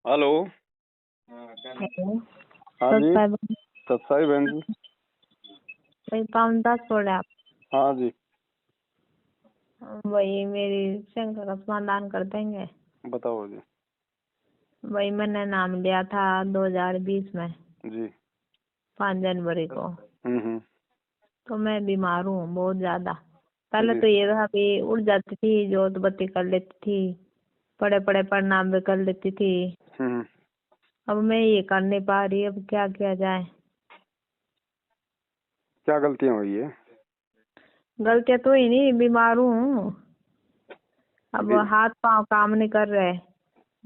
Hello. Hello. हाँ जी। Subscriber सत्साई बहन जी। Account 10 छोड़े आप। हाँ जी। वही मेरी शंका का समाधान कर देंगे। बताओ जी। वही मैंने नाम लिया था 2020 में जी। 5 जनवरी को। हम्म। तो मैं बीमार हूँ बहुत ज्यादा। पहले जी। तो ये था कि उठ जाती थी, जोत बत्ती कर लेती थी, बड़े बड़े प्रणाम भी कर लेती थी। हम्म। अब मैं ये कर नहीं पा रही, अब क्या किया जाए। क्या गलतियाँ हुई है? गलतियाँ तो ही नहीं, बीमार हूँ। अब बी- हाथ पांव काम नहीं कर रहे,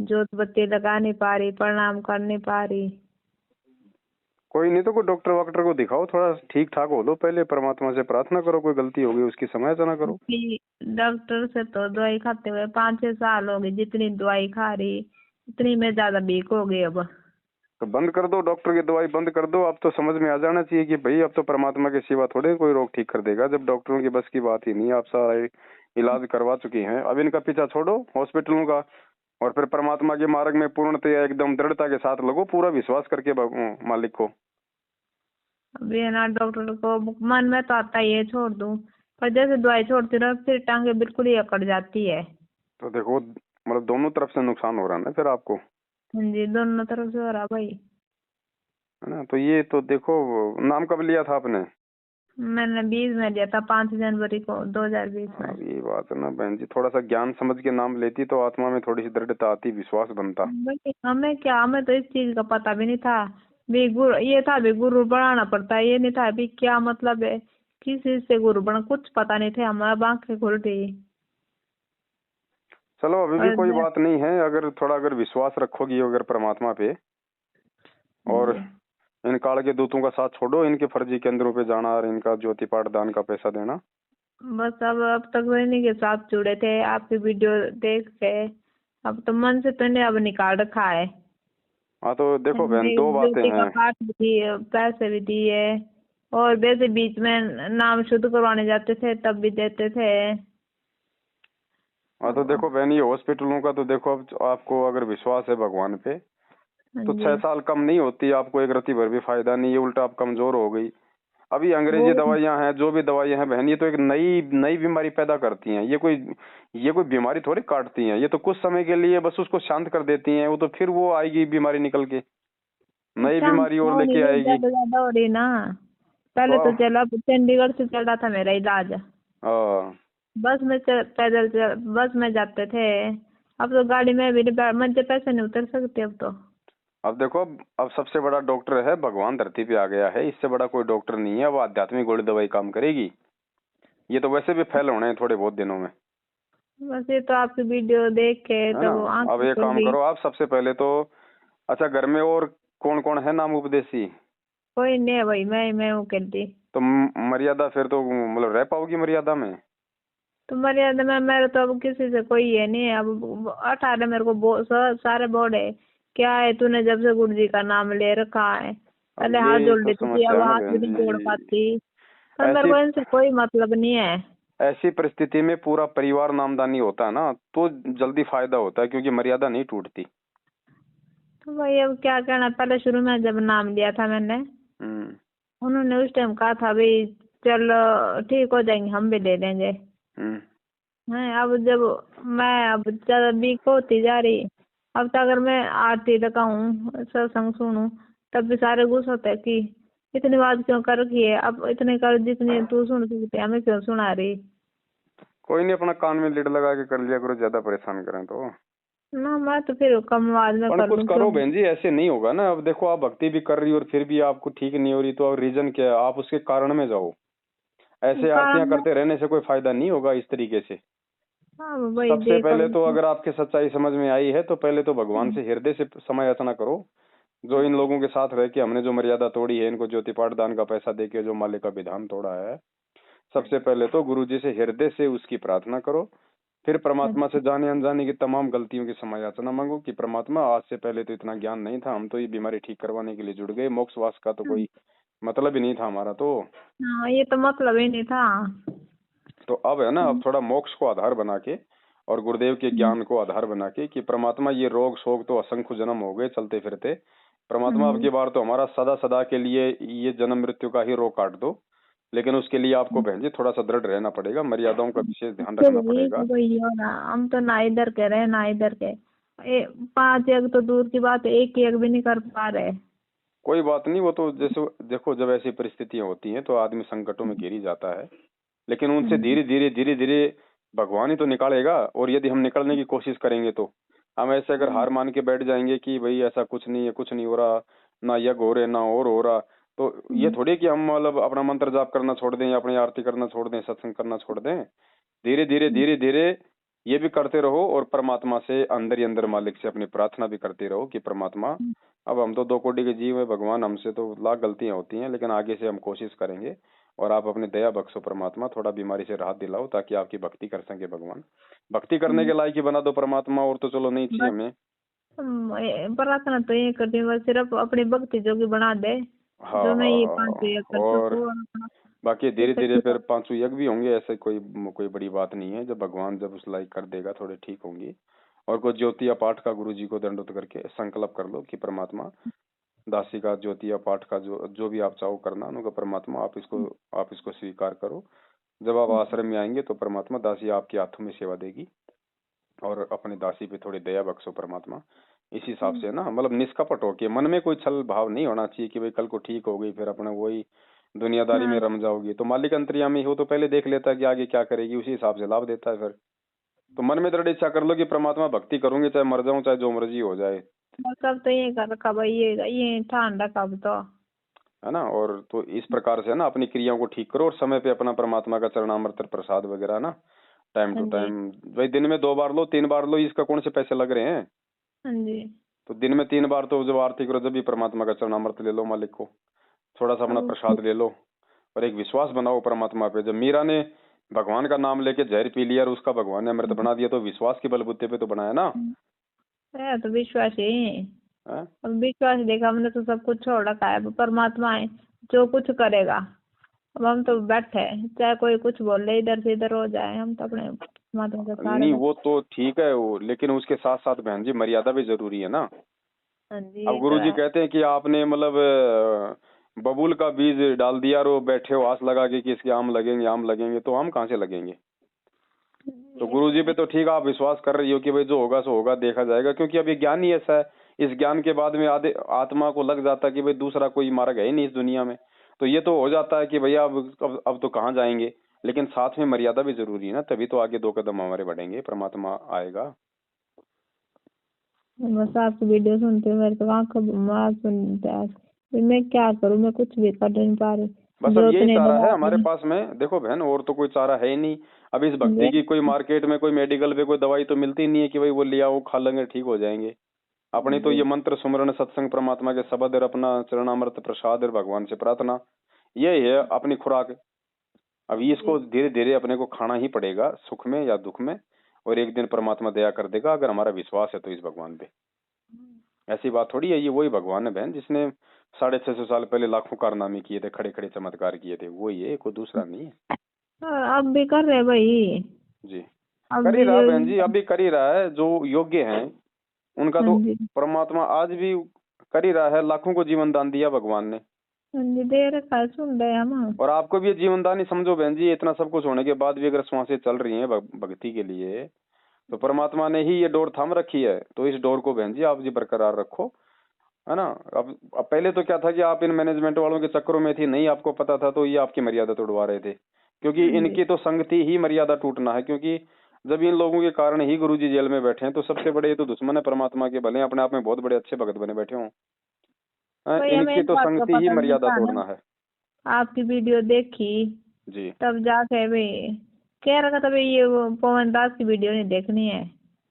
जोत बत्ती लगा नहीं पा रही, प्रणाम कर नहीं पा रही। कोई नहीं तो कोई डॉक्टर वॉक्टर को दिखाओ, थोड़ा ठीक ठाक हो लो, पहले परमात्मा से प्रार्थना करो, कोई गलती होगी उसकी समालोचना करो। कि डॉक्टर से तो दवाई खाते हुए 5-6 साल हो गए, जितनी दवाई खा रही उतनी में ज्यादा वीक हो गई। अब तो बंद कर दो, डॉक्टर की दवाई बंद कर दो। अब तो समझ में आ जाना चाहिए कि भाई अब तो परमात्मा के सिवा थोड़े कोई रोग ठीक कर देगा, जब डॉक्टरों की बस की बात ही नहीं। आप सारा इलाज करवा चुकी हैं, अब इनका पीछा छोड़ो हॉस्पिटलों का, और फिर परमात्मा के मार्ग में पूर्णतया एकदम दृढ़ता के साथ लगो, पूरा विश्वास करके मालिक को। अभी है ना, डॉक्टर को मन में तो आता है ये छोड़ दूं, पर जैसे दवाई छोड़ती रहो फिर टांगे बिल्कुल ही अकड़ जाती है। तो देखो, मतलब दोनों तरफ से नुकसान हो रहा है ना फिर आपको, हाँ जी, दोनों तरफ से हो रहा भाई। है ना। तो ये तो देखो, नाम कब लिया था आपने? मैंने 20 में लिया था, 5 जनवरी को 2020 में। अब ये बात है ना बहन जी, थोड़ा सा ज्ञान समझ के नाम लेती तो आत्मा में थोड़ी सी दृढ़ता आती, विश्वास बनता। भाई हमें क्या, हमें तो इस चीज का पता भी नहीं था। भी गुरु ये था, भी गुरु बनाना पड़ता है, ये नहीं था भी क्या मतलब है किस चीज से गुरु बना, कुछ पता नहीं थे। हमारा आंखें खुल गई। चलो अभी भी और कोई बात नहीं है, अगर थोड़ा अगर विश्वास रखोगी अगर परमात्मा पे, और जी, इन काल के दूतों का साथ छोड़ो, इनके फर्जी केंद्रों पे जाना और इनका ज्योति पाठ दान का पैसा देना। बस अब तक तो इन्हीं के साथ जुड़े थे, आपकी वीडियो देख के। अब तो मन से तो इन्हें अब निकाल रखा है। हाँ तो देखो बहन, दो बातें ज्योति का हैं। पाठ भी दिए, पैसे भी दिए, और वैसे बीच में नाम शुद्ध करवाने जाते थे तब भी देते थे। हाँ तो देखो बहन, ये हॉस्पिटलों का तो देखो, अब आपको अगर विश्वास है भगवान पे हाँ तो जी। 6 साल कम नहीं होती, आपको एक रत्ती भर भी फायदा नहीं है, उल्टा आप कमजोर हो गई। अभी वो अंग्रेजी दवाइयां हैं, जो भी दवाइयां हैं बहन, ये तो एक नई नई बीमारी पैदा करती हैं। ये कोई बीमारी थोड़ी काटती हैं, ये तो कुछ समय के लिए बस उसको शांत कर देती हैं, वो तो फिर वो आएगी बीमारी निकल के, नई शांत बीमारी और हो नहीं लेके रही, आएगी। ज्यादा ज्यादा हो रही ना। पहले तो तो चला, चंडीगढ़ से चल रहा था मेरा इलाज। हाँ, बस में जाते थे। अब तो गाड़ी में भी मध्य पैसे नहीं उतर सकते अब तो। अब देखो, अब सबसे बड़ा डॉक्टर है भगवान, धरती पे आ गया है, इससे बड़ा कोई डॉक्टर नहीं है। वो आध्यात्मिक गोली दवाई काम करेगी, ये तो वैसे भी फैल होने हैं थोड़े बहुत दिनों में, बस ये तो आपकी वीडियो देख के है ना। तब अब आंखें एक खुल काम गई। करो आप, सबसे पहले तो अच्छा, घर में और कौन कौन है नाम उपदेशी? कोई नहीं है भाई, मैं हूँ कहती। तो मर्यादा फिर तो मतलब रह पाओगी मर्यादा में? तो मर्यादा में मेरे तो अब किसी से कोई ये नहीं है। अब 18 मेरे को सारे बोर्ड है। क्या है, तूने जब से गुरु जी का नाम ले रखा है, अब पहले हाथ ये जोड़ तो लेती थी, समस्या अब है ना हाथ भी बहन नहीं जोड़ जी। पाती। पर मेरे ऐसी को इनसे कोई मतलब नहीं है। ऐसी परिस्थिति में पूरा परिवार नामदानी होता है ना, तो जल्दी फायदा होता है, क्योंकि मर्यादा नहीं टूटती। तो भाई अब क्या कहना, पहले शुरू में जब नाम लिया था मैंने, हम्म। उन्होंने उस टाइम कहा था भाई चलो ठीक हो जाएंगे, हम भी ले लेंगे। हम्म। है अब जब मैं अब ज्यादा वीक होती जा रही, अब तो अगर मैं आरती लगाऊं, सत्संग सुनूं, तब भी सारे गुस्सा होते हैं कि इतनी बात क्यों कर रखी है, अब इतने कर जितनी तू सुन सकती है, हमें क्यों सुना रही। कोई नहीं, अपना कान में लीड लगा के कर लिया करो, ज्यादा परेशान करें तो। ना मैं तो फिर कम आवाज में पर कर कुछ लूं क्यों। करो बहन जी, ऐसे नहीं होगा ना। अब देखो, आप भक्ति भी कर रही हो और फिर भी आपको ठीक नहीं हो रही, तो अब रीजन क्या है? आप उसके कारण में जाओ। ऐसे कारण आरतियां में, करते रहने से कोई फायदा नहीं होगा इस तरीके से। हाँ वही सबसे देख पहले अब। तो अगर आपके सच्चाई समझ में आई है, तो पहले तो भगवान से हृदय से समय याचना करो। जो इन लोगों के साथ रह के हमने जो मर्यादा तोड़ी है, इनको ज्योति पाठ दान का पैसा देके जो मालिक का विधान तोड़ा है, सबसे पहले तो गुरु जी से हृदय से उसकी प्रार्थना करो। फिर परमात्मा से जाने अनजाने की तमाम गलतियों की क्षमा याचना मांगो कि परमात्मा, आज से पहले तो इतना ज्ञान नहीं था, हम तो ये बीमारी ठीक करवाने के लिए जुड़ गए, मोक्ष वास का तो कोई मतलब ही नहीं था हमारा तो। हाँ ये तो मतलब ही नहीं था। अब है ना, अब थोड़ा मोक्ष को आधार बना के और गुरुदेव के ज्ञान को आधार बना के कि परमात्मा ये रोग शोक तो असंख्य जन्म हो गए चलते फिरते, परमात्मा अब की बार तो हमारा सदा सदा के लिए ये जन्म मृत्यु का ही रोग काट दो, लेकिन उसके लिए आपको बहन जी थोड़ा सा दृढ़ रहना पड़ेगा, मर्यादाओं का विशेष ध्यान तो रखना पड़ेगा। वही हो ना, हम तो ना इधर के रहे ना इधर के, 5 यज्ञ तो दूर की बात है, 1 यज्ञ भी नहीं कर पा रहे। कोई बात नहीं, वो तो जैसे देखो जब ऐसी परिस्थितियां होती हैं तो आदमी संकटों में घिर ही जाता है, लेकिन उनसे धीरे धीरे भगवान ही तो निकालेगा। और यदि हम निकलने की कोशिश करेंगे तो हम ऐसे अगर हार मान के बैठ जाएंगे कि भाई ऐसा कुछ नहीं है, कुछ नहीं हो रहा, ना यज्ञ हो रहे ना और हो रहा, तो ये थोड़ी कि हम मतलब अपना मंत्र जाप करना छोड़ दें या अपनी आरती करना छोड़ दें, सत्संग करना छोड़ दें। धीरे धीरे ये भी करते रहो और परमात्मा से अंदर ही अंदर मालिक से अपनी प्रार्थना भी करते रहो कि परमात्मा अब हम तो 2 कोटि के जीव है भगवान, हमसे तो लाख गलतियां होती हैं, लेकिन आगे से हम कोशिश करेंगे और आप अपनी दया बख्शो परमात्मा, थोड़ा बीमारी से राहत दिलाओ ताकि आपकी भक्ति कर सके भगवान, भक्ति करने के लायक ही बना दो परमात्मा, और तो चलो नहीं चाहिए हमें। प्रार्थना तो ये करती हूँ बस, सिर्फ अपनी भक्ति जोगी बना दे, हाँ जो मैं हाँ ये हाँ 5 हाँ। यज्ञ कर और सकूँ और अपना बाकी धीरे जैसे धीरे कि फिर 5 यज्ञ भी होंगे, ऐसे कोई कोई बड़ी बात नहीं है, जब भगवान जब उस लायक कर देगा थोड़े ठीक होंगी। और कोई ज्योतिया पाठ का गुरु जी को दंडोत करके संकल्प कर लो कि परमात्मा दासी का ज्योतिया पाठ का जो जो भी आप चाहो करना, उनका परमात्मा आप इसको स्वीकार करो। जब आप आश्रम में आएंगे तो परमात्मा दासी आपके हाथों में सेवा देगी और अपनी दासी पे थोड़ी दया बख्शो परमात्मा। इस हिसाब से ना मतलब निष्कपट हो के, मन में कोई छल भाव नहीं होना चाहिए कि भाई कल को ठीक हो गई फिर अपने वही दुनियादारी में हाँ रम जाओगी। तो मालिक अंतर्यामी हो तो पहले देख लेता है कि आगे क्या करेगी, उसी हिसाब से लाभ देता है फिर। तो मन में दृढ़ इच्छा कर लो कि परमात्मा भक्ति करूंगी, चाहे मर जाऊं चाहे जो मर्जी हो जाए, बस अब तो ये कर रखा भाई, ये ठान रखा अब तो। है ना। और तो इस प्रकार से ना अपनी क्रियाओं को ठीक करो और समय पे अपना परमात्मा का चरणामृत प्रसाद वगैरह ना टाइम हाँ टू जी। टाइम, भाई दिन में 2 बार लो 3 बार लो, इसका कौन से पैसे लग रहे हैं। हाँ जी। तो दिन में 3 बार तो जब आरती करो जब भी परमात्मा का चरणामृत ले लो, मालिक को थोड़ा सा अपना अब प्रसाद ले लो और एक विश्वास बनाओ परमात्मा पे। जब मीरा ने भगवान का नाम लेके जहर पी लिया और उसका भगवान ने अमृत बना दिया, तो विश्वास के बलबूते पे तो बनाया ना। है तो विश्वास ही। है? अब विश्वास देखा, हमने तो सब कुछ छोड़ रखा है, अब परमात्मा है जो कुछ करेगा। अब हम तो बैठे हैं, चाहे कोई कुछ बोल ले इधर से इधर हो जाए, हम तो अपने परमात्मा के सहारे नहीं बस। वो तो ठीक है वो, लेकिन उसके साथ साथ बहन जी मर्यादा भी जरूरी है ना। हाँ जी अब ये तो गुरु जी है। कहते हैं कि आपने मतलब बबूल का बीज डाल दिया और वो बैठे हो आस लगा के कि इसके आम लगेंगे आम लगेंगे, तो आम कहाँ से लगेंगे। तो ये गुरु तो जी पे है। तो ठीक आप विश्वास कर रही हो कि भाई जो होगा सो होगा, देखा जाएगा, क्योंकि अब ये ज्ञान ही ऐसा है, इस ज्ञान के बाद में आधे आत्मा को लग जाता है कि भाई दूसरा कोई मार्ग है ही नहीं इस दुनिया में। तो ये तो हो जाता है कि भैया अब तो कहाँ जाएंगे, लेकिन साथ में मर्यादा भी जरूरी है ना, तभी तो आगे 2 कदम हमारे बढ़ेंगे, परमात्मा आएगा। बस आपकी वीडियो सुनते हुए मेरे तो आंखों में सुनते हैं। फिर मैं क्या करूं, मैं कुछ भी कर नहीं पा रही। बस अब जो यही इतने चारा है दबा हमारे पास में, देखो बहन और तो कोई चारा है ही नहीं। अब इस भक्ति की कोई मार्केट में कोई मेडिकल पे कोई दवाई तो मिलती नहीं है कि भाई वो लिया वो खा लेंगे ठीक हो जाएंगे। अपनी तो ये मंत्र सुमरण सत्संग परमात्मा के शब्द और अपना चरणामृत प्रसाद और भगवान से प्रार्थना, ये है अपनी खुराक। अब इसको धीरे धीरे अपने को खाना ही पड़ेगा, सुख में या दुख में, और एक दिन परमात्मा दया कर देगा अगर हमारा विश्वास है तो इस भगवान पे। ऐसी बात थोड़ी है, ये वही भगवान है बहन जिसने 650 साल पहले लाखों कारनामे किए थे, खड़े खड़े चमत्कार किए थे, वही है, कोई दूसरा नहीं है। अब भी कर रहे भाई। जी अब कर ही भी रहा जो। बहन जी, अब भी कर ही रहा है, जो योग्य हैं उनका हाँ तो जी। परमात्मा आज भी कर ही रहा है। लाखों को जीवन दान दिया भगवान ने, हाँ जी दे रखा है, सुन रहे हैं हम। और आपको भी ये जीवन दान ही समझो बहन जी। इतना सब कुछ होने के बाद भी अगर श्वासें चल रही हैं भक्ति के लिए, तो परमात्मा ने ही ये डोर थाम रखी है। तो इस डोर को बहन जी आप जी बरकरार रखो, है ना। अब पहले तो क्या था कि आप इन मैनेजमेंट वालों के चक्करों में थी, नहीं आपको पता था तो ये आपकी मर्यादा तोड़वा रहे थे, क्योंकि हाँ जी। इनकी तो संगति ही मर्यादा टूटना है। क्योंकि जब इन लोगों के कारण ही गुरुजी जेल में बैठे हैं, तो सबसे बड़े ये तो दुश्मन है परमात्मा के, भले अपने आप में बहुत बड़े अच्छे भगत बने बैठे हों, भाई हमें इनकी इस तो बात का संगति ही पता नहीं मर्यादा था ना, तोड़ना है। आपकी वीडियो देखी जी तब जाके भाई कह रखा था भाई ये वो पवन दास की वीडियो नहीं देखनी है।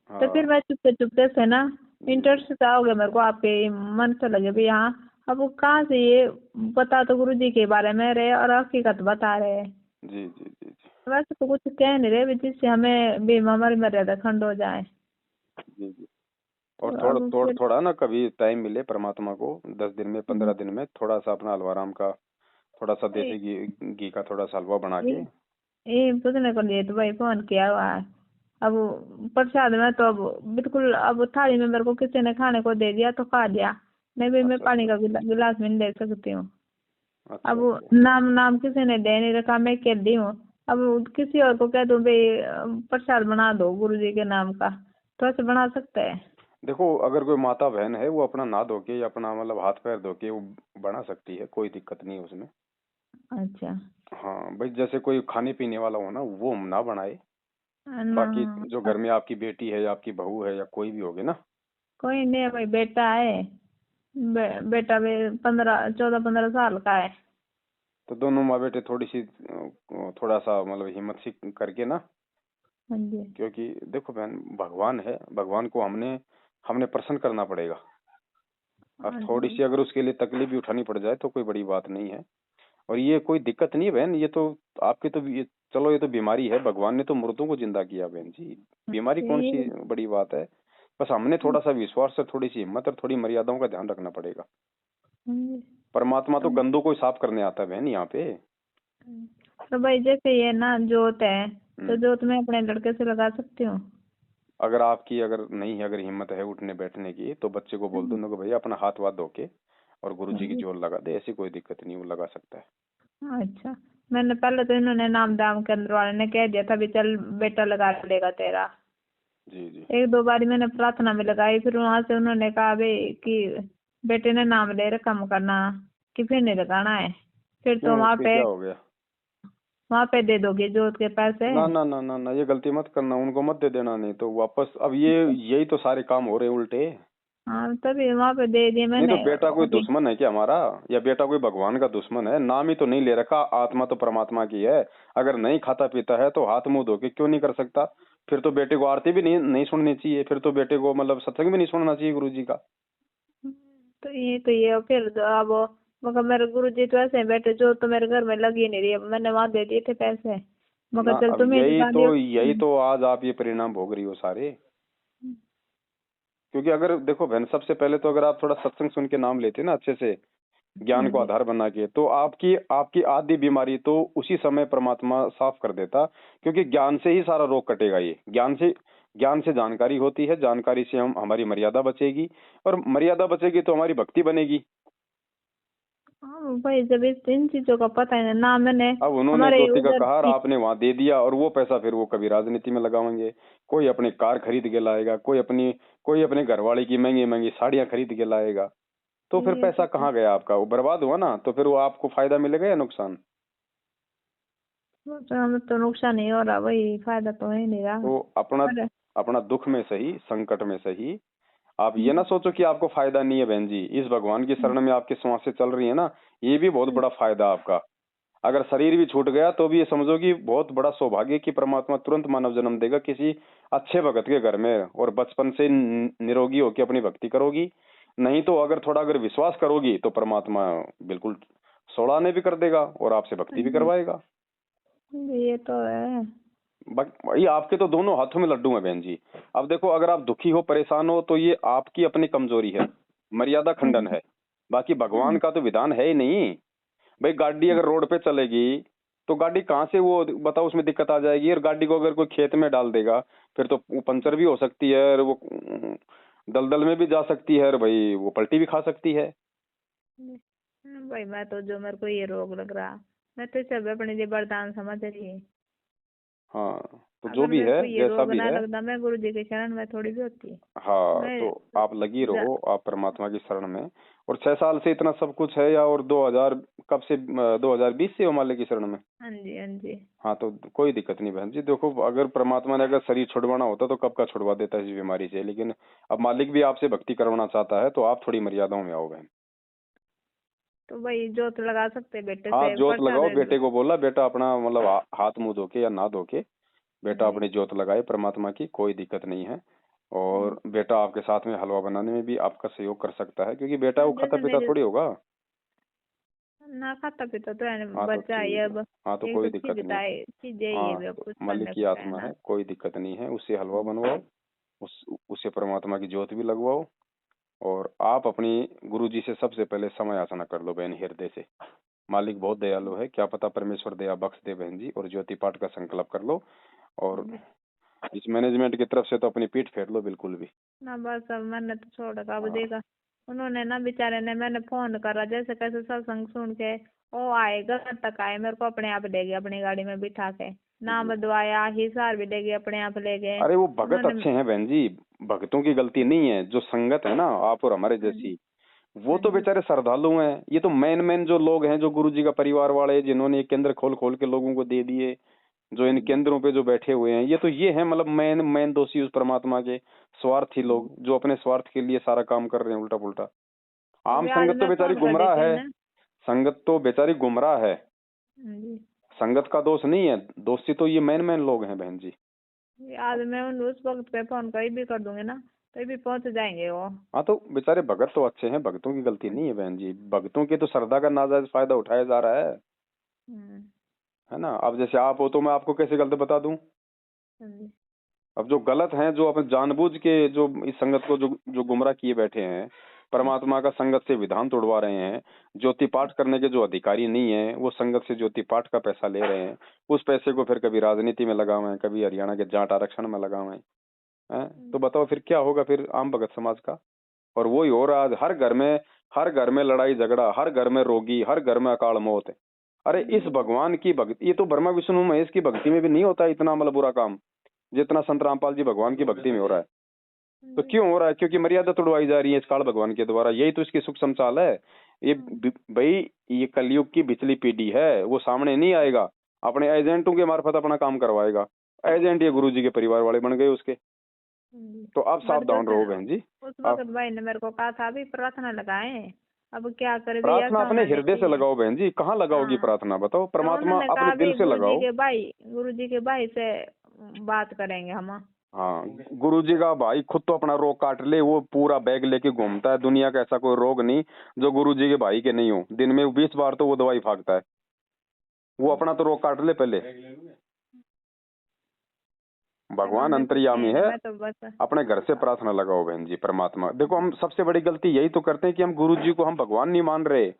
तो फिर हाँ मैं चुपके चुपके से ना, जी इंटरेस्ट हो गया मेरे को आपके, मन से लगे भाई हाँ, अब वो कहाँ से ये बता तो गुरु जी के बारे में रहे और हकीकत बता रहे हैं। जी जी जी जी वैसे तो कुछ कह नहीं रहे भी जिससे हमें भी हमारी मर्यादा खंड हो जाए। जी जी। और तो अब फिर थोड़ा ना कभी टाइम मिले परमात्मा को, 10 दिन में 15 दिन में थोड़ा सा अपना हलवाराम का थोड़ा सा ये देसी घी का थोड़ा सा हलवा बना के। ये पूछने को लिए तो भाई फोन किया हुआ है। अब प्रसाद में तो अब बिल्कुल, अब थाली में मेरे को किसी ने खाने को दे दिया तो खा लिया, नहीं भी मैं अच्छा पानी अच्छा का गिलास भी नहीं ले सकती हूँ। अच्छा अब अच्छा। नाम नाम किसी ने दे नहीं रखा, मैं अकेली हूँ। अब किसी और को कह दूं भाई प्रसाद बना दो गुरु जी के नाम का, तो ऐसे बना सकते हैं? देखो अगर कोई माता बहन है वो अपना नहा धो के या अपना मतलब हाथ पैर धो के वो बना सकती है, कोई दिक्कत नहीं है उसमें। अच्छा। हाँ भाई, जैसे कोई खाने पीने वाला हो ना वो ना बनाए। ना। बाकी जो घर में आपकी बेटी है या आपकी बहू है या कोई भी होगी ना। कोई नहीं है भाई, बेटा है। बेटा भी 14-15 साल का है। तो दोनों माँ बेटे थोड़ी सी थोड़ा सा मतलब हिम्मत सी करके ना। हाँ जी। क्योंकि देखो बहन, भगवान है, भगवान को हमने हमने प्रसन्न करना पड़ेगा। अब हाँ थोड़ी जी। सी अगर उसके लिए तकलीफ भी उठानी पड़ जाए तो कोई बड़ी बात नहीं है। और ये कोई दिक्कत नहीं है बहन, ये तो आपकी तो ये, चलो ये तो बीमारी है, भगवान ने तो मुर्दों को जिंदा किया बहन जी। बीमारी कौन सी ये। बड़ी बात है। बस हमने थोड़ा सा विश्वास और थोड़ी सी हिम्मत और थोड़ी मर्यादाओं का ध्यान रखना पड़ेगा। हाँ जी। परमात्मा तो तो गंदों को ही साफ करने आता है बहन यहाँ पे। तो भाई जैसे ये ना जोत है, तो हम्म। जोत मैं अपने लड़के से लगा सकती हूँ? अगर आपकी अगर नहीं है, अगर हिम्मत है उठने बैठने की, तो बच्चे को बोल दो ना कि भैया अपना हाथ वाथ धो के और गुरु जी की जोत लगा दे, ऐसी कोई दिक्कत नहीं, वो लगा सकता है। अच्छा। मैंने पहले तो इन्होंने नाम दाम केंद्र वाले ने कह दिया था भी चल बेटा लगा लेगा तेरा। जी जी। 1-2 बारी मैंने प्रार्थना में लगाई, फिर वहां से उन्होंने कहा भाई कि बेटे ने नाम ले रखा कम करना, कि फिर नहीं लगाना है। फिर तो क्यों, उसके क्या हो गया? वहां पे दे दोगे जोत के पैसे? ना ना ना ना ना, ये गलती मत करना, उनको मत दे देना, नहीं तो वापस अब ये यही तो सारे काम हो रहे हैं उल्टे। हाँ तभी वहां पे दे दिए नहीं तो मैंने बेटा कोई अभी। दुश्मन है क्या हमारा, या बेटा कोई भगवान का दुश्मन है? नाम ही तो नहीं ले रखा, आत्मा तो परमात्मा की है। अगर नहीं खाता पीता है तो हाथ मुंह धो के क्यों नहीं कर सकता? फिर तो बेटे को आरती भी नहीं नहीं सुननी चाहिए, फिर तो बेटे को मतलब सत्संग भी नहीं सुनना चाहिए गुरु जी का। तो ये फिर अब मगर मेरे गुरु जी तो ऐसे ही बैठे, जो तो मेरे घर में लग ही नहीं रही है, मैंने वहां दे दिए थे पैसे, मगर ना चल अब तुम्हें यही लगा तो दियो। यही तो आज आप ये परिणाम भोग रही हो सारे। क्योंकि अगर देखो बहन, सबसे पहले तो अगर आप थोड़ा सत्संग सुन के नाम लेते ना अच्छे से, हाँ ज्ञान को जी। आधार बना के, तो आपकी आपकी आधी बीमारी तो उसी समय परमात्मा साफ कर देता। क्योंकि ज्ञान से ही सारा रोग कटेगा। ये ज्ञान से जानकारी होती है, जानकारी से हम हमारी मर्यादा बचेगी, और मर्यादा बचेगी तो हमारी भक्ति बनेगी। हाँ भाई, जब इन चीजों का पता है ना मैंने। अब उन्होंने हमारे ज्योति का उधर कहा और आपने वहां दे दिया, और वो पैसा फिर वो कभी राजनीति में लगाएंगे, कोई अपनी कार खरीद के लाएगा, कोई अपने घरवाले की महंगी महंगी साड़ियां खरीद के लाएगा। तो फिर ये पैसा कहाँ गया आपका? वो बर्बाद हुआ ना, तो फिर वो आपको फायदा मिलेगा या नुकसान? तो हमें तो नुकसान ही हो रहा भाई, फायदा तो है नहीं रहा। तो अपना पर अपना दुख में सही, संकट में सही, आप ये ना सोचो कि आपको फायदा नहीं है बहन जी। इस भगवान की शरण में आपकी सांसें चल रही है ना, ये भी बहुत बड़ा फायदा आपका। अगर शरीर भी छूट गया तो भी ये समझो कि बहुत बड़ा सौभाग्य कि परमात्मा तुरंत मानव जन्म देगा किसी अच्छे भगत के घर में, और बचपन से निरोगी होकर अपनी भक्ति करोगी। नहीं तो अगर थोड़ा अगर विश्वास करोगी तो परमात्मा बिल्कुल सोड़ाने भी कर देगा और आपसे भक्ति भी करवाएगा। ये तो है। ये आपके तो दोनों हाथों में लड्डू हैं बहन जी। अब देखो, अगर आप दुखी हो, परेशान हो, तो ये आपकी अपनी कमजोरी है, मर्यादा खंडन है। बाकी भगवान का तो विधान है ही नहीं। भाई गाड़ी अगर रोड पे चलेगी तो गाड़ी कहाँ से वो बताओ, उसमें दिक्कत आ जाएगी। और गाड़ी को अगर कोई खेत में डाल देगा फिर तो वो पंचर भी हो सकती है, और वो दलदल में भी जा सकती है, और भाई वो पलटी भी खा सकती है। भाई मैं तो, जो मेरे को ये रोग लग रहा, मैं तो सब अपने लिए वरदान समझ रही। हाँ, तो जो अगर भी मेरे है को ये जैसा रोग भी ना है, लगता, मैं गुरु जी के शरण में थोड़ी भी होती। हाँ, मैं तो आप लगी जा, रहो, आप परमात्मा की शरण में। और 6 साल से इतना सब कुछ है, या और 2000 कब से 2020 से हो मालिक की शरण में? हाँ जी हाँ जी। हाँ, तो कोई दिक्कत नहीं बहन जी। देखो अगर परमात्मा ने अगर शरीर छुड़वाना होता तो कब का छुड़वा देता इस बीमारी से, लेकिन अब मालिक भी आपसे भक्ति करवाना चाहता है, तो आप थोड़ी मर्यादाओं में आओ बहन। तो भाई जोत लगा सकते बेटे हाँ, से जोत प्रसाद? लगाओ, बेटे को बोला बेटा अपना मतलब हाथ मुंह धो के या ना धो के बेटा जी। अपनी जोत लगाए परमात्मा की, कोई दिक्कत नहीं है। और बेटा आपके साथ में हलवा बनाने में भी आपका सहयोग कर सकता है, क्योंकि बेटा वो खाता जैसे पीता मेरे थोड़ी होगा। ना खाता पीता तो है हाँ तो बच्चा ये ठीक है। अब। हाँ तो एक कोई तो दिक्कत नहीं। चीजें ही है हाँ भी, अब तो कुछ मालिक करने की को क्या है आत्मा ना। है, कोई दिक्कत नहीं है, उससे हलवा बनवाओ, उससे परमात्मा की ज्योत भी लगवाओ। और आप अपनी गुरु जी से सबसे पहले समय याचना कर लो बहन, हृदय से। मालिक बहुत दयालु है, क्या पता परमेश्वर दया बख्श दे बहन जी, और ज्योति पाठ का संकल्प कर लो। और इस मैनेजमेंट की तरफ से तो अपनी पीठ फेर लो बिल्कुल भी। ना बस अब मैंने तो छोड़ का अब देखा। उन्होंने ना बेचारे ने, मैंने फोन करा जैसे कैसे सत्संग सुन के वो आए, घर तक आए, मेरे को अपने आप ले गए अपनी गाड़ी में बिठा के, नाम दवाया, हिसार भी ले गए, अपने आप ले गए। अरे वो भगत उन्होंने अच्छे हैं बहन जी, भगतों की गलती नहीं है। जो संगत है ना आप और हमारे जैसी, वो तो बेचारे श्रद्धालु हैं। ये तो मेन जो लोग हैं, जो गुरु जी का परिवार वाले, जिन्होंने ये केंद्र खोल खोल के लोगों को दे दिए, जो इन केंद्रों पे जो बैठे हुए हैं, ये हैं मतलब मेन दोषी उस परमात्मा के। स्वार्थी लोग जो अपने स्वार्थ के लिए सारा काम कर रहे हैं उल्टा पुल्टा। आम अभी आज संगत तो मैं बेचारी फोन कर गुमराह देती हूँ है, ना। संगत तो बेचारी गुमराह है। जी। संगत का दोष नहीं है, दोषी तो ये मेन लोग हैं बहन जी। आज मैं उस वक्त पे फोन कहीं भी कर दूंगी ना, तो भी पहुंच जाएंगे वो। हाँ तो बेचारे भगत तो अच्छे हैं, भगतों की गलती नहीं है बहन जी। भगतों की तो श्रद्धा का नाजायज फायदा उठाया जा रहा हम्म। है ना। अब जैसे आप हो तो मैं आपको कैसे गलत बता दूं। जी। अब जो गलत हैं, जो अपने जानबूझ के जो इस संगत को जो गुमराह किए बैठे हैं, परमात्मा का संगत से विधान तोड़वा रहे हैं, ज्योति पाठ करने के जो अधिकारी नहीं है वो संगत से ज्योति पाठ का पैसा ले रहे हैं। उस पैसे को फिर कभी राजनीति में लगावें, कभी हरियाणा के जाट आरक्षण में लगावें, हैं तो बताओ फिर क्या होगा फिर आम भगत समाज का। और वही हो रहा है, हर घर में लड़ाई झगड़ा, हर घर में रोगी, हर घर में अकाल मौत है। अरे इस भगवान की भक्ति, ये तो ब्रह्मा विष्णु महेश की भक्ति में भी नहीं होता इतना मतलब बुरा काम, जितना संत रामपाल जी भगवान की भक्ति में हो रहा है। तो क्यों हो रहा है? क्योंकि मर्यादा तोड़वाई जा रही है इस काल भगवान के द्वारा। यही तो इसकी सुख समचाल है। ये भाई ये कलयुग की बिचली पीढ़ी है, वो सामने नहीं आएगा, अपने एजेंटों के मार्फत अपना काम करवाएगा। एजेंट ये गुरु जी के परिवार वाले बन गए उसके। तो आप सावधान रहो बहन जी। उस आप वक्त भाई ने मेरे को कहा था अभी प्रार्थना लगाएं, अब क्या करे भैया, प्रार्थना ऐसा अपने होना नहीं हृदय से चाहिए। लगाओ बहन जी। कहाँ लगाओगी हाँ। प्रार्थना बताओ? तो परमात्मा उन्होंने अपने कहा दिल भी से लगाओ। गुरु जी के भाई से बात करेंगे हम। हाँ, गुरु जी का भाई खुद तो अपना रोग काट ले, वो पूरा बैग लेके घूमता है। दुनिया का ऐसा कोई रोग नहीं जो गुरु जी के भाई के नहीं हो। दिन में 20 बार तो वो दवाई फाकता है। वो अपना तो रोग काट ले पहले। भगवान उन्होंने तो अंतर्यामी है। मैं तो बस। अपने घर से प्रार्थना लगाओ बहन जी। परमात्मा देखो, हम सबसे बड़ी गलती यही तो करते हैं कि हम गुरु जी को हम भगवान नहीं मान रहे।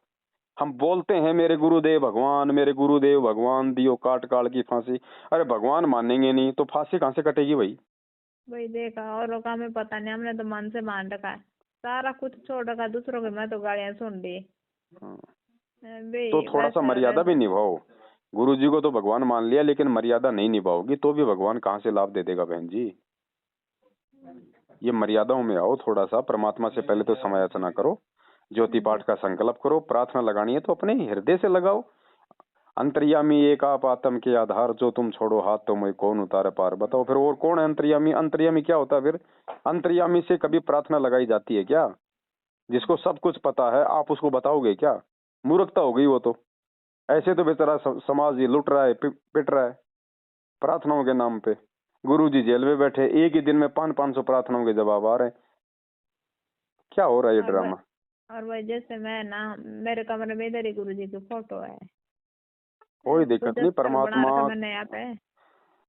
हम बोलते हैं मेरे गुरुदेव भगवान, मेरे गुरुदेव भगवान, दियो काट काल की फांसी। अरे भगवान मानेंगे नहीं तो फांसी कहाँ से कटेगी भाई? वही देखा, और का हमें पता नहीं, हमने तो मन से मान रखा है, सारा कुछ छोड़ रखा दूसरों के। मैं तो गालियां सुन ली हाँ। बे, तो थोड़ा सा वैसे और मर्यादा भी ऐसे। निभाओ। गुरु जी को तो भगवान मान लिया, लेकिन मर्यादा नहीं निभाओगी तो भी भगवान कहाँ से लाभ दे देगा बहन जी। ये मर्यादाओं में आओ थोड़ा सा। परमात्मा से पहले तो समय याचना करो, ज्योति पाठ का संकल्प करो। प्रार्थना लगानी है तो अपने हृदय से लगाओ। अंतर्यामी एक आप आत्म के आधार, जो तुम छोड़ो हाथ तो मैं कौन उतारे पार। बताओ फिर और कौन है अंतर्यामी? अंतर्यामी क्या होता है फिर? अंतर्यामी से कभी प्रार्थना लगाई जाती है क्या? जिसको सब कुछ पता है आप उसको बताओगे क्या? मूर्खता हो गई वो तो। ऐसे तो बेचारा समाज ये लुट रहा है, पिट रहा है प्रार्थनाओं के नाम पे। गुरु जी जेल में बैठे, एक ही दिन में 500 प्रार्थनाओं के जवाब आ रहे हैं। क्या हो रहा है ये ड्रामा? और वही जैसे मैं ना, मेरे कमरे में इधर ही गुरु जी की फोटो है, कोई दिक्कत नहीं। मैंने यहाँ पे।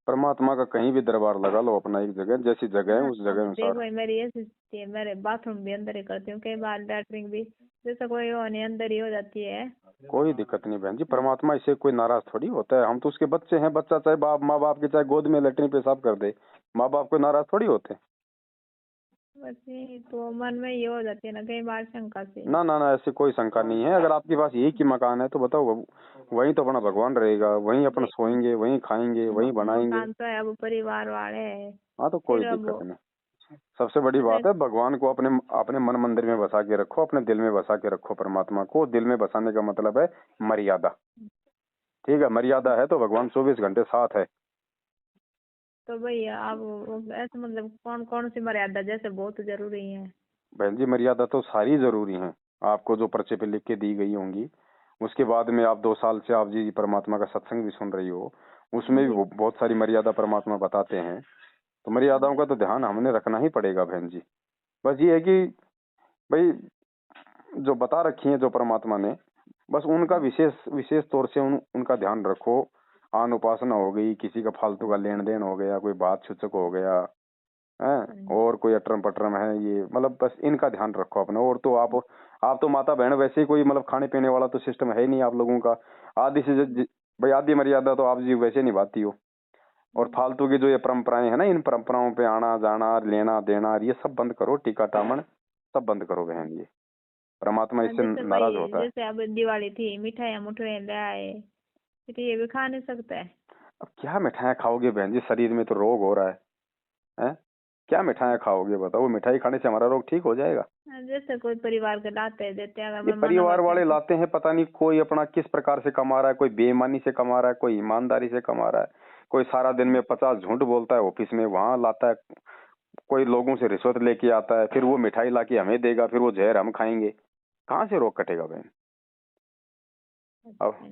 परमात्मा का कहीं भी दरबार लगा लो अपना, एक जगह जैसी जगह है उस जगह अनुसार। देखो मेरी ऐसी स्थिति है, मेरे बाथरूम भी अंदर ही करती हूँ, कई बार लैटरिन भी, जैसे कोई हो नहीं अंदर ही हो जाती है। कोई दिक्कत नहीं बहन जी। परमात्मा इससे कोई नाराज थोड़ी होता है। हम तो उसके बच्चे हैं। बच्चा चाहे माँ बाप के चाहे गोद में लेटरिन पेशाब कर दे, माँ बाप को नाराज थोड़ी होते। बस यही तो मन में ये हो जाती है ना कई बार शंका से। ना ना ना, ऐसी कोई शंका नहीं है। अगर आपके पास एक ही मकान है तो बताओ, वहीं तो अपना भगवान रहेगा, वहीं अपन सोएंगे, वहीं खाएंगे, वहीं बनाएंगे। मकान तो है, अब परिवार वाले है। हाँ तो कोई दिक्कत नहीं। सबसे बड़ी बात है भगवान को अपने अपने मन मंदिर में बसा के रखो, अपने दिल में बसा के रखो। परमात्मा को दिल में बसाने का मतलब है मर्यादा। ठीक है, मर्यादा है तो भगवान 24 घंटे साथ है। तो भैया आप ऐसे मतलब कौन कौन सी मर्यादा जैसे बहुत जरूरी है? बहन जी मर्यादा तो सारी जरूरी है। आपको जो पर्चे पे लिख के दी गई होंगी, उसके बाद में आप 2 साल से आप जी परमात्मा का सत्संग भी सुन रही हो, उसमें भी बहुत सारी मर्यादा परमात्मा बताते हैं। तो मर्यादाओं का तो ध्यान हमने रखना ही पड़ेगा बहन जी। बस ये है कि भाई जो बता रखी है जो परमात्मा ने, बस उनका विशेष तौर से उनका ध्यान रखो। आन उपासना हो गई, किसी का फालतू का लेन देन हो गया, कोई बात सूचक हो गया है, और कोई अटरम पटरम है, ये मतलब बस इनका ध्यान रखो अपना। और तो आप तो माता बहन वैसे ही कोई मतलब खाने पीने वाला तो सिस्टम है ही नहीं आप लोगों का। आदि से भाई आदि मर्यादा तो आप जी वैसे निभाती हो। और फालतू की जो ये परंपराएं है ना, इन परंपराओं पे आना जाना लेना देना ये सब बंद करो, टीका टामन सब बंद करो बहन। ये परमात्मा इससे जैसे नाराज भाई, होता है। जैसे अब दिवाली थी, मिठाइयाँ मुठियाँ ले आए, फिर ये भी खा नहीं सकता है। अब क्या मिठाइयाँ खाओगे बहन जी, शरीर में तो रोग हो रहा है, हैं? क्या मिठाइयाँ खाओगे बताओ? वो मिठाई खाने से हमारा रोग ठीक हो जाएगा? जैसे कोई परिवार के लाते देते हैं, अगर ये मैं मना परिवार करती वाले हूँ तो। लाते हैं, पता नहीं कोई अपना किस प्रकार से कमा रहा है, कोई बेईमानी से कमा रहा है, कोई ईमानदारी से कमा रहा है, कोई सारा दिन में 50 झूठ बोलता है ऑफिस में, वहां लाता है, कोई लोगों से रिश्वत लेके आता है, फिर वो मिठाई लाके हमें देगा, फिर वो जहर हम खाएंगे। कहाँ से रोग कटेगा बहन?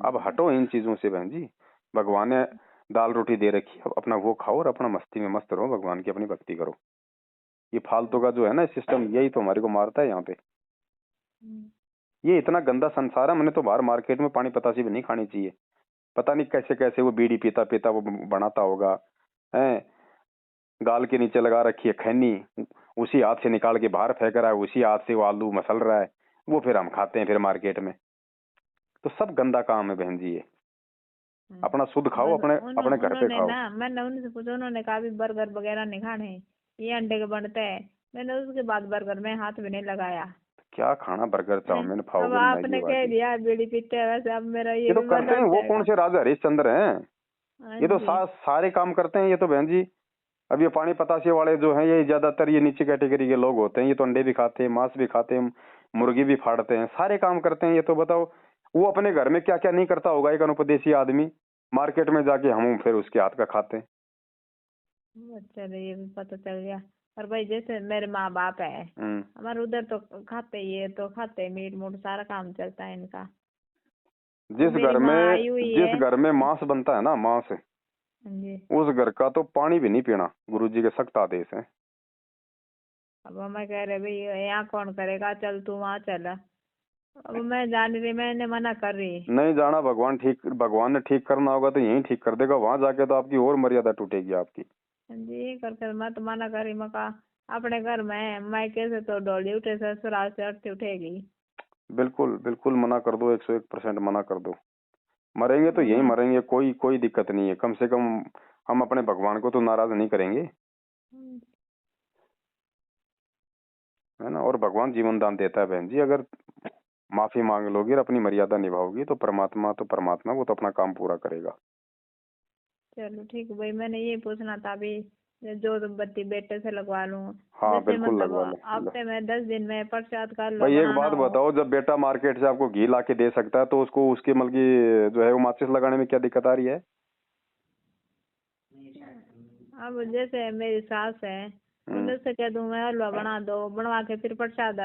अब हटो इन चीजों से बहन जी। भगवान ने दाल रोटी दे रखी है, अब अपना वो खाओ और अपना मस्ती में मस्त रहो, भगवान की अपनी भक्ति करो। ये फालतू का जो है ना सिस्टम, यही तो हमारे को मारता है यहाँ पे। ये इतना गंदा संसार है, मैंने तो बाहर मार्केट में पानी पतासी भी नहीं खानी चाहिए। पता नहीं कैसे कैसे वो बीड़ी पीता पीता वो बनाता होगा, है? गाल के नीचे लगा रखी है खैनी, उसी हाथ से निकाल के बाहर फेंक रहा है, उसी हाथ से वो आलू मसल रहा है, वो फिर हम खाते हैं फिर मार्केट में। तो सब गंदा काम है बहन जी ये। अपना शुद्ध खाओ, अपने अपने घर पे उन्होंने खाओ। ना, मैंने उनसे पूछा, उन्होंने कहा भी बर्गर वगैरह नहीं खाने, ये अंडे के बनते हैं। मैंने उसके बाद बर्गर में हाथ भी नहीं लगाया। क्या खाना बर्गर चाउमीन अब खाओगे, मैगी आपने कह वागी? दिया बीड़ी पीते हैं, वैसे अब मेरा ये ये तो भी मन करते हैं, उठ वो कौन जाएगा। से राजा हरिश्चंद्र हैं? हाँ ये तो जी। सारे काम करते हैं ये तो बहन जी। अब ये पानी पतासे वाले जो हैं, ये ज्यादातर ये नीचे कैटेगरी के लोग होते हैं। ये तो अंडे भी खाते हैं, मांस भी खाते हैं, मुर्गी भी फाड़ते हैं, सारे काम करते हैं। ये तो बताओ, वो अपने घर में क्या क्या नहीं करता होगा एक अनुपदेशी आदमी, मार्केट में जाके हम फिर उसके हाथ का खाते हैं। चलो, ये भी पता चल गया। और भाई, जैसे मेरे माँ बाप है, हमारे उधर तो खाते, ये तो खाते मीट मूट, सारा काम चलता है इनका। और मेरी माँ आई हुई जिस है। घर में मांस बनता है ना, मांस, हाँ जी। उस घर का तो पानी भी नहीं पीना, गुरुजी के सख्त आदेश है। अब मैं कह रहे भाई, यहाँ कौन करेगा, चल तू वहाँ चल। अब मैं जान रही, मैंने मना कर रही। नहीं जाना, भगवान ने ठीक करना होगा तो यहीं ठीक कर देगा, वहां जाके तो आपकी और मर्यादा टूटेगी आपकी। हाँ जी, कर मैं तो मना कर रही। मैं कहा अपने घर में है, मायके से तो डोली उठे, ससुराल से अर्थी उठेगी। बिल्कुल बिल्कुल मना कर दो, 101% मना कर दो। मरेंगे तो वो यहीं मैं। मरेंगे, कोई कोई दिक्कत नहीं है। कम से कम हम अपने भगवान को तो नाराज नहीं करेंगे, है ना? और भगवान जीवन दान देता है बहन जी। अगर माफी मांग लोगी और अपनी मर्यादा निभाओगी तो परमात्मा वो तो अपना काम पूरा करेगा। चलो ठीक है भाई, मैंने ये पूछना था अभी, जो बत्ती बेटे से लगवा लूं। हाँ जैसे बिल्कुल मतलब लगवा लो। हफ्ते में 10 दिन में प्रसाद का लो भाई एक बनाना बात हो। बताओ, जब बेटा मार्केट से आपको घी ला के दे सकता है तो उसको उसकी मतलब की जो है वो माचिस लगाने में क्या दिक्कत आ रही है? अब जैसे मेरी सास है, उन्हें से कह दूं मैं हलवा बना दो, बनवा के फिर प्रसाद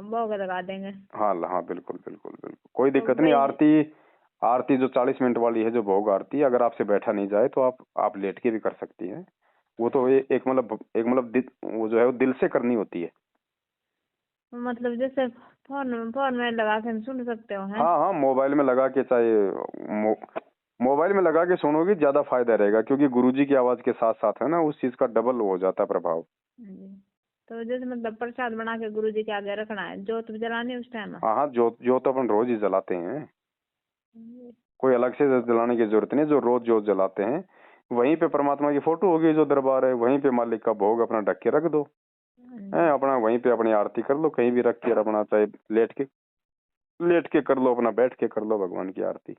भोग लगा देंगे। हाँ हाँ बिल्कुल बिल्कुल बिल्कुल, कोई तो दिक्कत नहीं। भाई। आरती आरती जो 40 मिनट वाली है, जो भोग आरती, अगर आपसे बैठा नहीं जाए तो आप लेट के भी कर सकती हैं। वो तो वो जो है वो दिल से करनी होती है। मतलब जैसे फोन फोन में लगा के सुन सकते हो, हैं? हाँ हाँ, मोबाइल में लगा के, चाहे मोबाइल में लगा के सुनोगी ज्यादा फायदा रहेगा, क्योंकि गुरुजी की आवाज के साथ साथ है ना, उस चीज का डबल हो जाता है प्रभाव। जी। तो जैसे मतलब प्रसाद बना के गुरु जी के आगे रखना है, जोत भी जलानी है उस टाइम? हाँ हाँ, जोत जोत अपन रोज ही जलाते हैं, कोई अलग से जलाने की जरूरत नहीं। जो रोज जोत जलाते हैं, वहीं पे परमात्मा की फोटो होगी, जो दरबार है वहीं पे मालिक का भोग अपना ढक के रख दो, है अपना वहीं पे अपनी आरती कर लो, कहीं भी रख के, अपना चाहे लेट के कर लो, अपना बैठ के कर लो भगवान की आरती।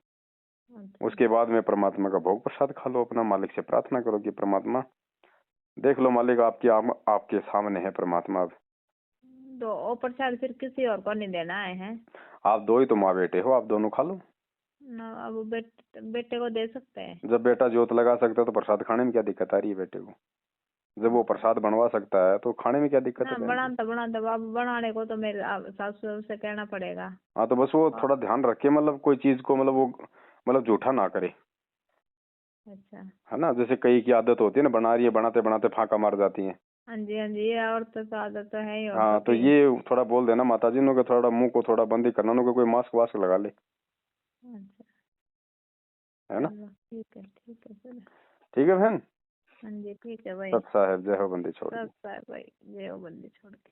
उसके बाद में परमात्मा का भोग प्रसाद खा लो, अपना मालिक से प्रार्थना करो कि परमात्मा देख लो, मालिक आपके सामने है परमात्मा। अब तो वो प्रसाद फिर किसी और को नहीं देना है? आप दो ही तो माँ बेटे हो, आप दोनों खा लो। अब बेटे को दे सकते हैं? जब बेटा जोत लगा सकता है तो प्रसाद खाने में क्या दिक्कत आ रही है बेटे को? जब वो प्रसाद बनवा सकता है तो खाने में क्या दिक्कत है ना, बहन जी? बनाता अब बनाने को तो मेरे सास ससुर से कहना पड़ेगा। हाँ तो बस वो थोड़ा ध्यान रखे, मतलब कोई चीज को झूठा ना करे, अच्छा। है ना? जैसे कई की आदत होती है ना, बना रही है, बनाते बनाते फाका मार जाती है। हाँ जी, हाँ जी, ये औरतों तो आदत तो है ही हाँ औरतों तो की। ये थोड़ा बोल देना माता जी ने, थोड़ा मुंह को थोड़ा बंद ही करना, उनको कोई मास्क वास्क लगा ले, अच्छा। है ना? चलो ठीक है, ठीक है, चलो। ठीक है बहन। हाँ जी, ठीक है भाई। सत साहेब, जय हो बंदी छोड़ सब दी। भाई, जय हो बंदी छोड़ के।